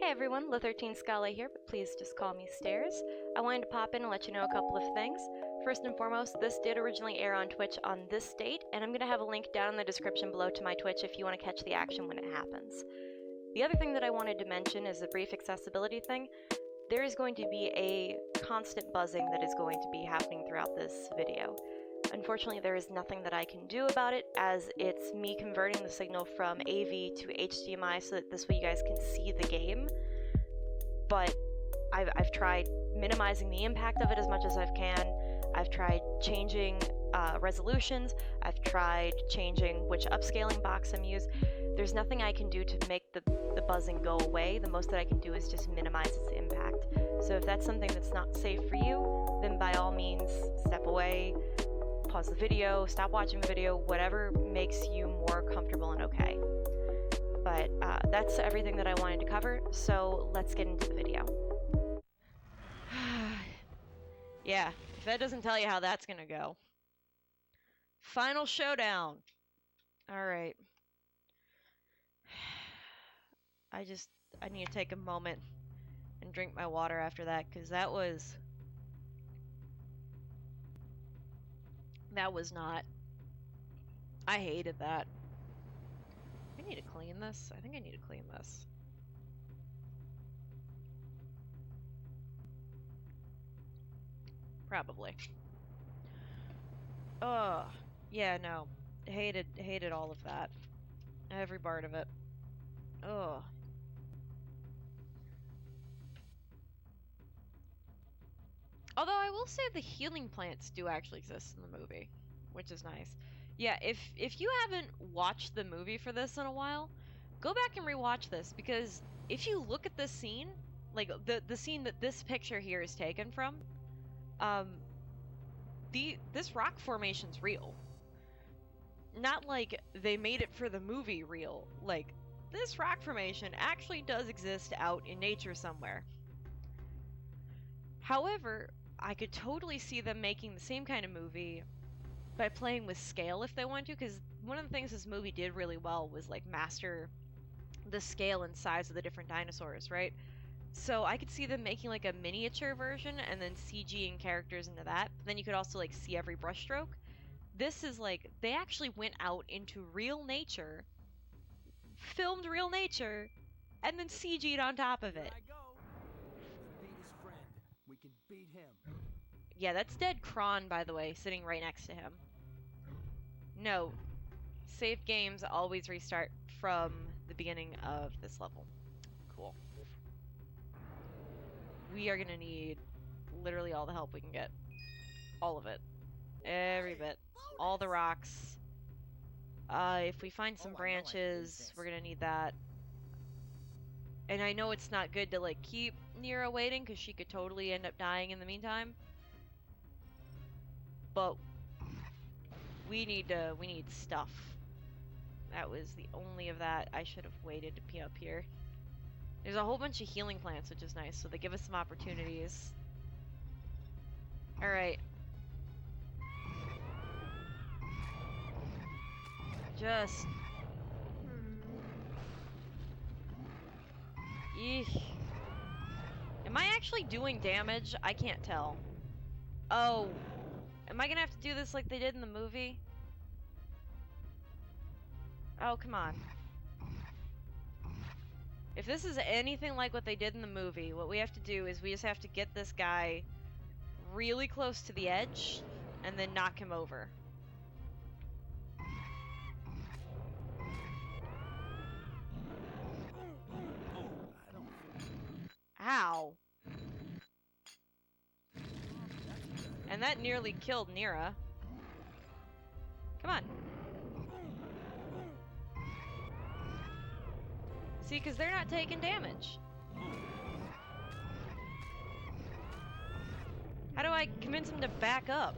Hey everyone, Le13 Scala here, but please just call me Stairs. I wanted to pop in and let you know a couple of things. First and foremost, this did originally air on Twitch on this date, and I'm going to have a link down in the description below to my Twitch if you want to catch the action when it happens. The other thing that I wanted to mention is a brief accessibility thing. There is going to be a constant buzzing that is going to be happening throughout this video. Unfortunately, there is nothing that I can do about it, as it's me converting the signal from AV to HDMI so that this way you guys can see the game. But I've tried minimizing the impact of it as much as I can. I've tried changing resolutions. I've tried changing which upscaling box I'm using. There's nothing I can do to make the buzzing go away. The most that I can do is just minimize its impact. So if that's something that's not safe for you, then by all means, step away, pause the video, stop watching the video, whatever makes you more comfortable and okay. But that's everything that I wanted to cover, so let's get into the video. Yeah, if that doesn't tell you how that's gonna go. Final Showdown! Alright. I need to take a moment and drink my water after that, because that was not... I hated that. I need to clean this. I think I need to clean this. Probably. Ugh. Yeah, no. Hated all of that. Every part of it. Ugh. Although I will say the healing plants do actually exist in the movie, which is nice. Yeah, if you haven't watched the movie for this in a while, go back and rewatch this, because if you look at this scene, like the scene that this picture here is taken from, this rock formation's real. Not like they made it for the movie real. Like, this rock formation actually does exist out in nature somewhere. However, I could totally see them making the same kind of movie by playing with scale if they want to, because one of the things this movie did really well was like master the scale and size of the different dinosaurs, right? So I could see them making like a miniature version and then CGing characters into that. But then you could also like see every brushstroke. This is like, they actually went out into real nature, filmed real nature, and then CG'd on top of it. Beat his friend. We can beat him. Yeah, that's dead Kron, by the way, sitting right next to him. No, save games always restart from the beginning of this level. Cool. We are gonna need literally all the help we can get. All of it. Every bit. All the rocks. If we find some branches, we're gonna need that. And I know it's not good to like keep Nira waiting, because she could totally end up dying in the meantime. But we need stuff. That was the only of that I should have waited to be up here. There's a whole bunch of healing plants, which is nice, so they give us some opportunities. Alright. Just... Eesh. Am I actually doing damage? I can't tell. Oh. Am I gonna have to do this like they did in the movie? Oh, come on. If this is anything like what they did in the movie, what we have to do is we just have to get this guy really close to the edge and then knock him over. Ow. And that nearly killed Nira. Come on. See, because they're not taking damage. How do I convince him to back up?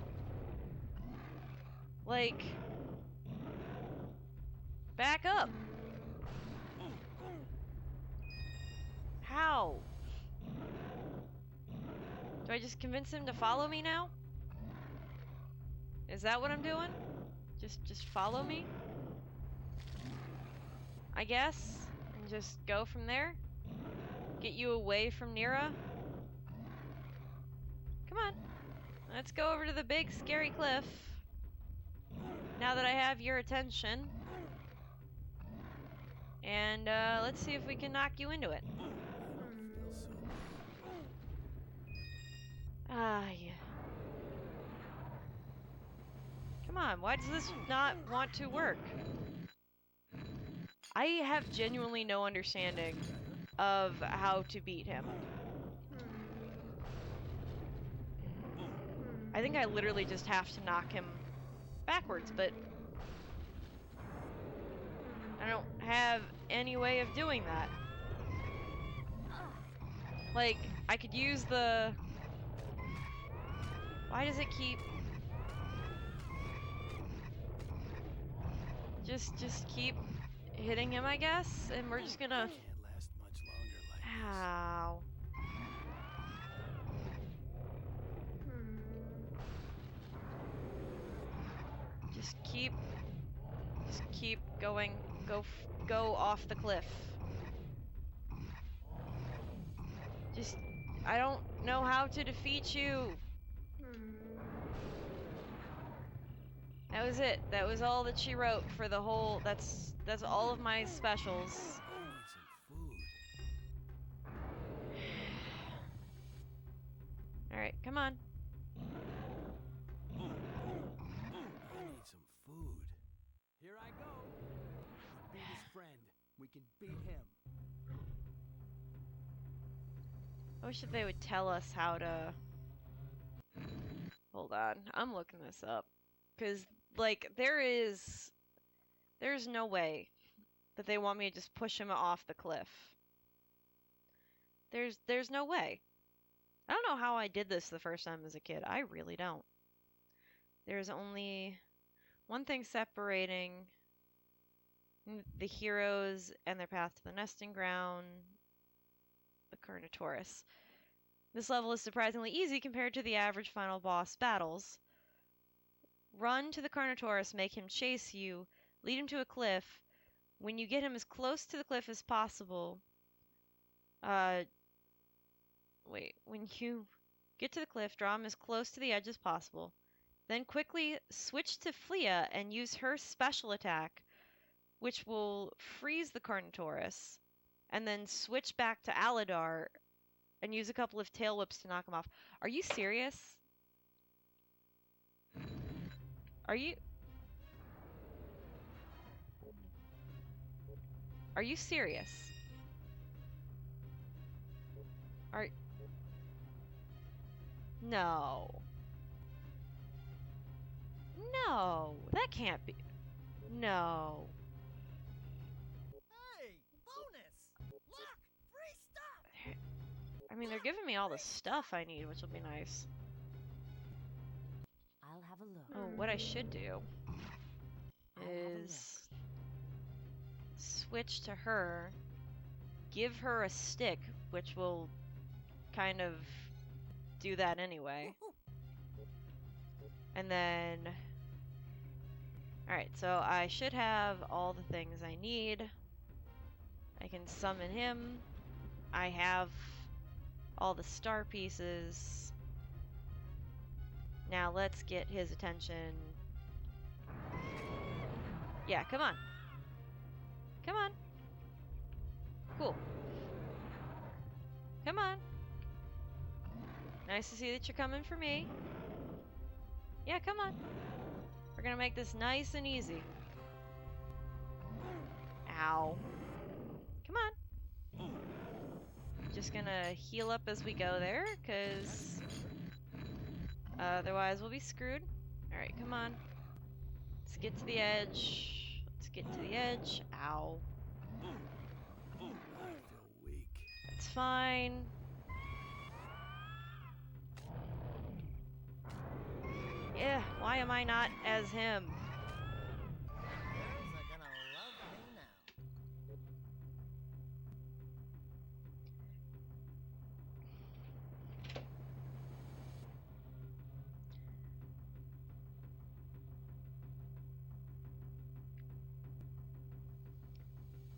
Like... Back up! How? Do I just convince him to follow me now? Is that what I'm doing? Just follow me? I guess? And just go from there? get you away from Nira. Come on. Let's go over to the big scary cliff. Now that I have your attention. And let's see if we can knock you into it. Ah, yeah. Come on, why does this not want to work? I have genuinely no understanding of how to beat him. I think I literally just have to knock him backwards, but I don't have any way of doing that. Like, I could use the... Why does it keep... Just keep hitting him, I guess, and we're just gonna... Can't last much longer like Ow. Just keep going. Go off the cliff. I don't know how to defeat you. That was it. That was all that she wrote for the whole. That's all of my specials. I need some food. All right, come on. I need some food. Here I go. We beat his friend. We can beat him. I wish that they would tell us how to... Hold on, I'm looking this up. Because, like, there's no way that they want me to just push him off the cliff. There's no way. I don't know how I did this the first time as a kid. I really don't. There's only one thing separating the heroes and their path to the nesting ground, the Carnotaurus. This level is surprisingly easy compared to the average final boss battles. Run to the Carnotaurus, make him chase you, lead him to a cliff. When you get him as close to the cliff as possible, when you get to the cliff, draw him as close to the edge as possible. Then quickly switch to Flea and use her special attack, which will freeze the Carnotaurus, and then switch back to Aladar and use a couple of tail whips to knock him off. Are you serious? Are you serious? No. No, that can't be. No. Hey, bonus! Look, free stuff! I mean, they're giving me all the stuff I need, which will be nice. I'll have a look. Oh, what I should do is switch to her, give her a stick, which will kind of do that anyway. And then... Alright, so I should have all the things I need. I can summon him. I have all the star pieces. Now let's get his attention. Yeah, come on. Come on. Cool. Come on. Nice to see that you're coming for me. Yeah, come on. We're gonna make this nice and easy. Ow. Come on. Just gonna heal up as we go there, because otherwise we'll be screwed. Alright, come on. Let's get to the edge. Let's get to the edge. Ow. I feel weak. It's fine. Yeah, why am I not as him? Girls are gonna love me now.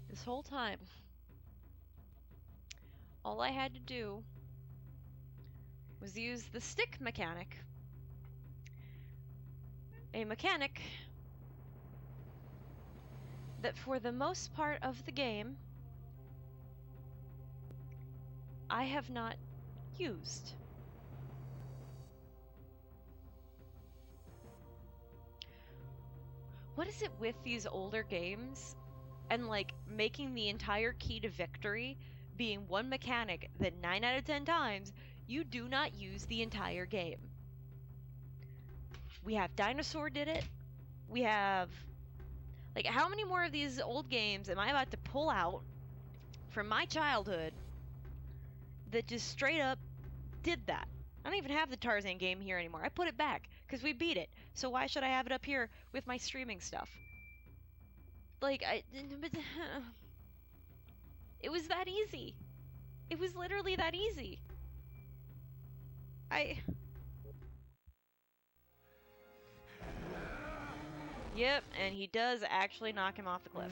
This whole time, all I had to do was use the stick mechanic. A mechanic that for the most part of the game I have not used. What is it with these older games and like making the entire key to victory being one mechanic that 9 out of 10 times you do not use the entire game? We have Dinosaur did it. We have, like, how many more of these old games am I about to pull out from my childhood that just straight up did that? I don't even have the Tarzan game here anymore. I put it back because we beat it. So why should I have it up here with my streaming stuff? Like, it was that easy. It was literally that easy. Yep, and he does actually knock him off the cliff.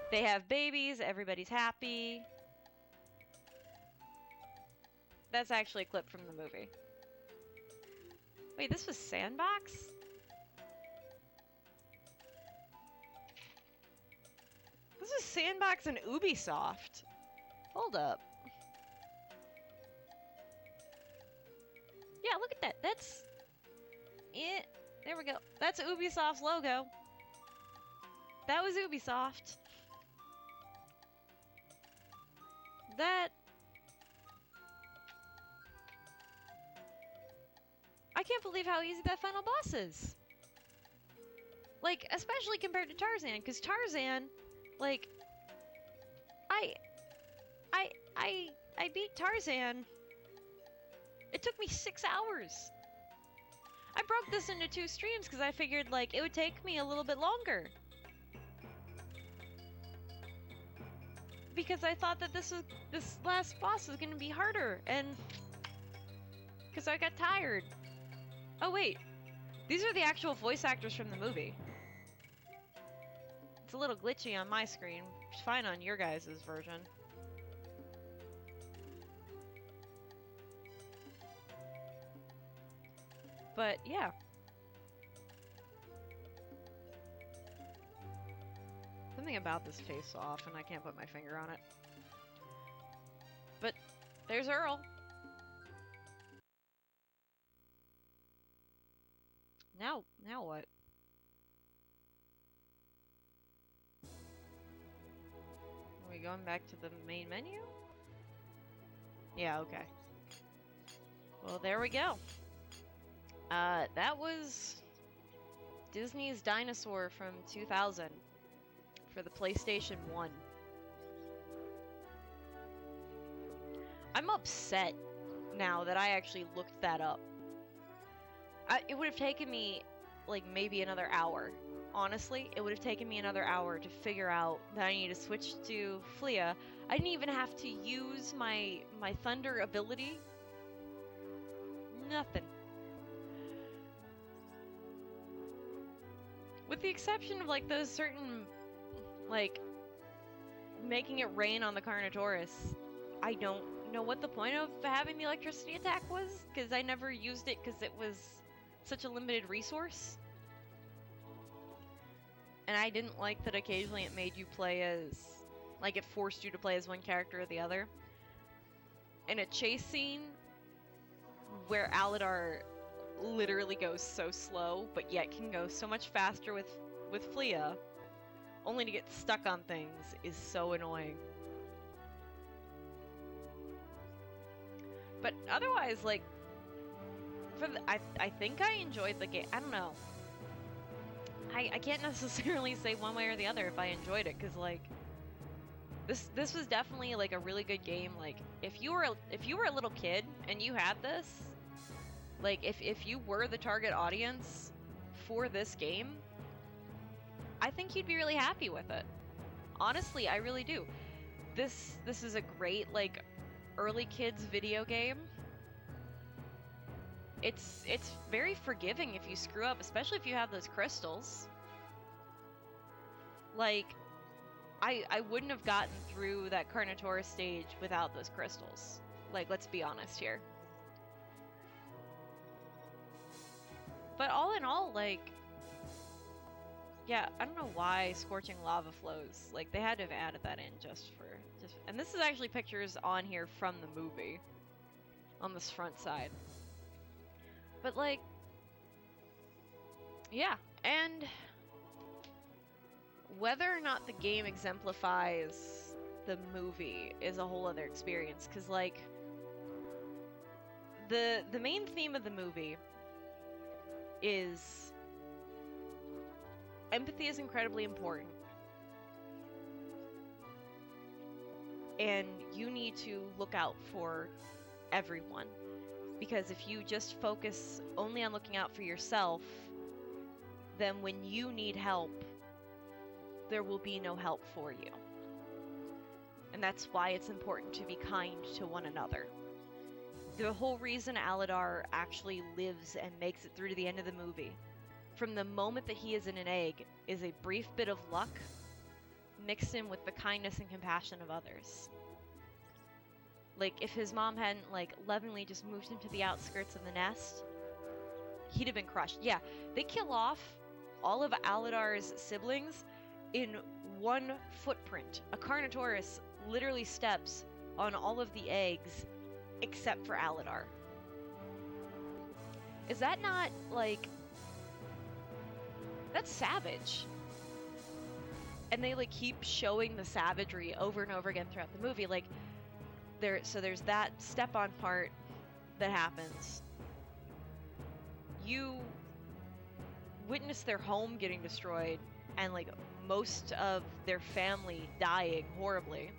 They have babies, everybody's happy. That's actually a clip from the movie. Wait, this was Sandbox? This is Sandbox and Ubisoft. Hold up. Yeah, look at that. That's it. There we go. That's Ubisoft's logo. That was Ubisoft. That... I can't believe how easy that final boss is. Like, especially compared to Tarzan, because Tarzan, like, I beat Tarzan. It took me 6 hours. I broke this into 2 streams because I figured, like, it would take me a little bit longer. Because I thought that this last boss was gonna be harder, and because I got tired. Oh wait, these are the actual voice actors from the movie. It's a little glitchy on my screen. It's fine on your guys' version. But yeah. Something about this tastes off and I can't put my finger on it. But there's Earl. Now what? Are we going back to the main menu? Yeah, okay. Well, there we go. That was Disney's Dinosaur from 2000 for the PlayStation 1. I'm upset now that I actually looked that up. It would have taken me, like, maybe another hour. Honestly, it would have taken me another hour to figure out that I need to switch to Flea. I didn't even have to use my Thunder ability. Nothing. With the exception of, like, those certain, like, making it rain on the Carnotaurus, I don't know what the point of having the electricity attack was, because I never used it because it was such a limited resource. And I didn't like that occasionally it made you play as, like, it forced you to play as one character or the other. In a chase scene where Aladar literally goes so slow, but yet can go so much faster with Flea, only to get stuck on things is so annoying. But otherwise, like, I think I enjoyed the game. I don't know. I can't necessarily say one way or the other if I enjoyed it, because, like, this was definitely, like, a really good game. Like, if you were a little kid and you had this, like, if you were the target audience for this game, I think you'd be really happy with it. Honestly, I really do. This is a great, like, early kids video game. It's very forgiving if you screw up, especially if you have those crystals. Like, I wouldn't have gotten through that Carnotaurus stage without those crystals. Like, let's be honest here. But all in all, like, yeah, I don't know why scorching lava flows. Like, they had to have added that in just. And this is actually pictures on here from the movie, on this front side. But like, yeah, and whether or not the game exemplifies the movie is a whole other experience, because like, the main theme of the movie is empathy is incredibly important, and you need to look out for everyone, because if you just focus only on looking out for yourself, then when you need help, there will be no help for you. And that's why it's important to be kind to one another. The whole reason Aladar actually lives and makes it through to the end of the movie, from the moment that he is in an egg, is a brief bit of luck mixed in with the kindness and compassion of others. Like, if his mom hadn't, like, lovingly just moved him to the outskirts of the nest, he'd have been crushed. Yeah, they kill off all of Aladar's siblings in one footprint. A Carnotaurus literally steps on all of the eggs except for Aladar. Is that not, like... That's savage. And they, like, keep showing the savagery over and over again throughout the movie. Like, so there's that step-on part that happens. You witness their home getting destroyed, and, like, most of their family dying horribly.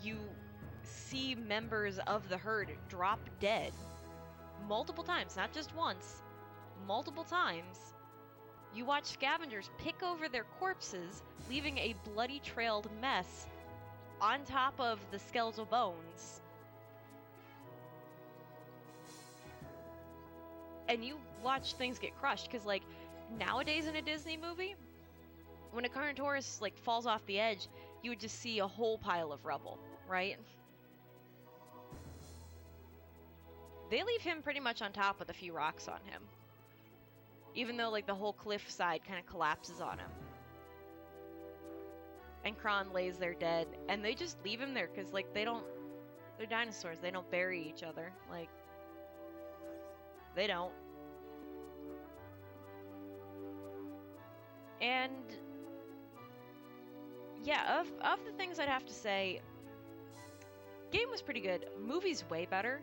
You see members of the herd drop dead multiple times, not just once, multiple times. You watch scavengers pick over their corpses, leaving a bloody trailed mess on top of the skeletal bones. And you watch things get crushed, because, like, nowadays in a Disney movie, when a Carnotaurus, like, falls off the edge, you would just see a whole pile of rubble, right? They leave him pretty much on top with a few rocks on him. Even though, like, the whole cliff side kind of collapses on him. And Kron lays there dead, and they just leave him there, because, like, they're dinosaurs, they don't bury each other, like, they don't. And, yeah, of the things I'd have to say, game was pretty good, movie's way better.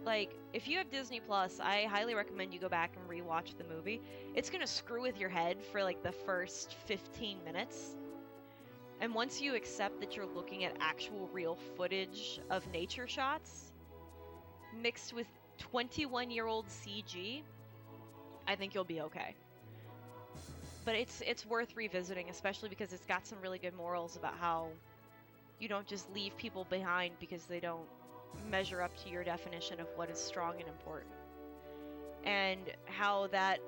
Like, if you have Disney Plus, I highly recommend you go back and rewatch the movie. It's gonna screw with your head for, like, the first 15 minutes. And once you accept that you're looking at actual real footage of nature shots, mixed with 21-year-old CG, I think you'll be okay. But it's worth revisiting, especially because it's got some really good morals about how you don't just leave people behind because they don't measure up to your definition of what is strong and important. And how that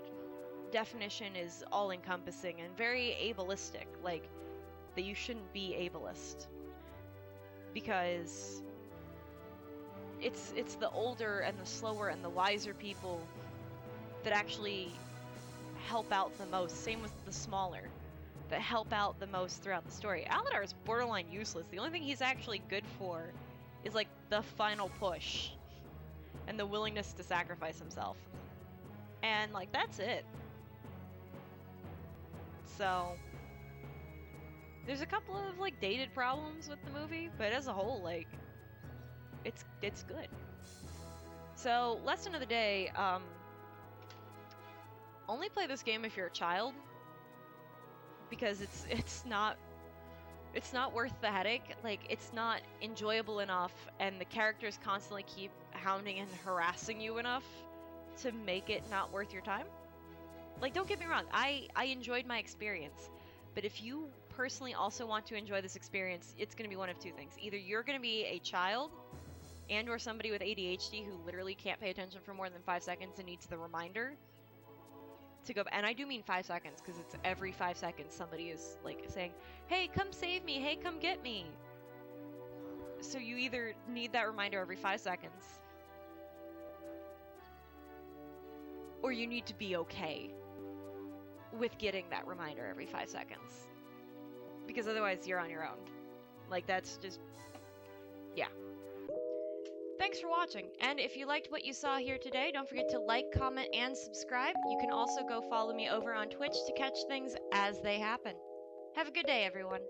definition is all-encompassing and very ableistic, like, that you shouldn't be ableist. Because it's the older and the slower and the wiser people that actually help out the most. Same with the smaller, that help out the most throughout the story. Aladar is borderline useless. The only thing he's actually good for is, like, the final push and the willingness to sacrifice himself. And, like, that's it. So there's a couple of, like, dated problems with the movie, but as a whole, like, it's good. So, lesson of the day, only play this game if you're a child, because it's not worth the headache. Like, it's not enjoyable enough, and the characters constantly keep hounding and harassing you enough to make it not worth your time. Like, don't get me wrong, I enjoyed my experience, but if you personally also want to enjoy this experience, it's going to be one of two things. Either you're going to be a child and or somebody with ADHD who literally can't pay attention for more than 5 seconds and needs the reminder to go, and I do mean 5 seconds, because it's every 5 seconds somebody is like saying, hey, come save me, hey, come get me. So you either need that reminder every 5 seconds, or you need to be okay with getting that reminder every 5 seconds. Because otherwise you're on your own. Like, that's just, yeah. Thanks for watching, and if you liked what you saw here today, don't forget to like, comment, and subscribe. You can also go follow me over on Twitch to catch things as they happen. Have a good day, everyone.